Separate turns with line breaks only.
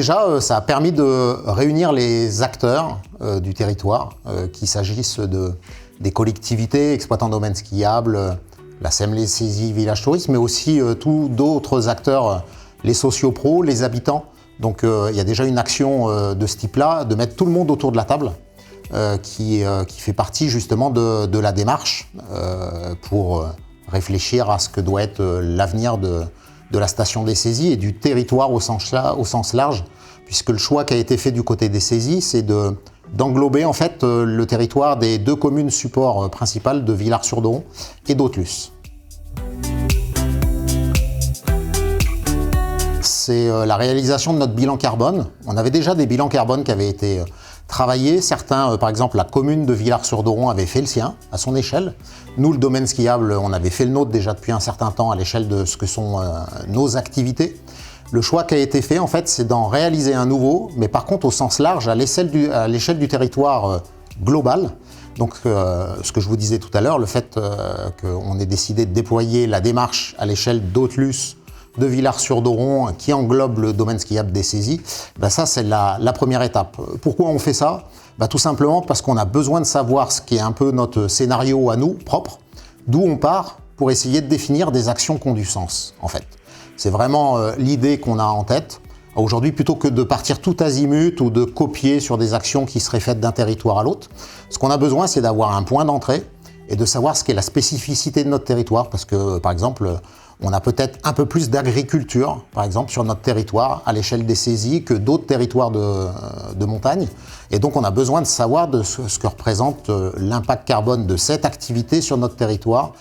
déjà, ça a permis de réunir les acteurs du territoire, qu'il s'agisse des collectivités, exploitants de domaines skiables, la SEM-Lessaisie Village Tourisme, mais aussi tous d'autres acteurs, les sociopros, les habitants. Donc il y a déjà une action de ce type-là, de mettre tout le monde autour de la table, qui fait partie justement de la démarche pour réfléchir à ce que doit être l'avenir de la station des saisies et du territoire au sens large, puisque le choix qui a été fait du côté des saisies, c'est d'englober en fait le territoire des 2 communes supports principales de Villars-sur-Doron et d'Autelus. C'est la réalisation de notre bilan carbone. On avait déjà des bilans carbone qui avaient été travaillés. Certains, par exemple, la commune de Villars-sur-Doron avait fait le sien à son échelle. Nous, le domaine skiable, on avait fait le nôtre déjà depuis un certain temps à l'échelle de ce que sont nos activités. Le choix qui a été fait, en fait, c'est d'en réaliser un nouveau, mais par contre au sens large, à l'échelle du territoire global. Donc, ce que je vous disais tout à l'heure, le fait qu'on ait décidé de déployer la démarche à l'échelle d'Autelus, de Villars-sur-Doron, qui englobe le domaine skiable des saisies, ça c'est la première étape. Pourquoi on fait ça ? Tout simplement parce qu'on a besoin de savoir ce qui est un peu notre scénario à nous, propre, d'où on part pour essayer de définir des actions qui ont du sens, en fait. C'est vraiment l'idée qu'on a en tête. Aujourd'hui, plutôt que de partir tout azimut ou de copier sur des actions qui seraient faites d'un territoire à l'autre, ce qu'on a besoin, c'est d'avoir un point d'entrée et de savoir ce qu'est la spécificité de notre territoire, parce que, par exemple, on a peut-être un peu plus d'agriculture, par exemple, sur notre territoire, à l'échelle des saisies, que d'autres territoires de montagne. Et donc, on a besoin de savoir ce que représente l'impact carbone de cette activité sur notre territoire,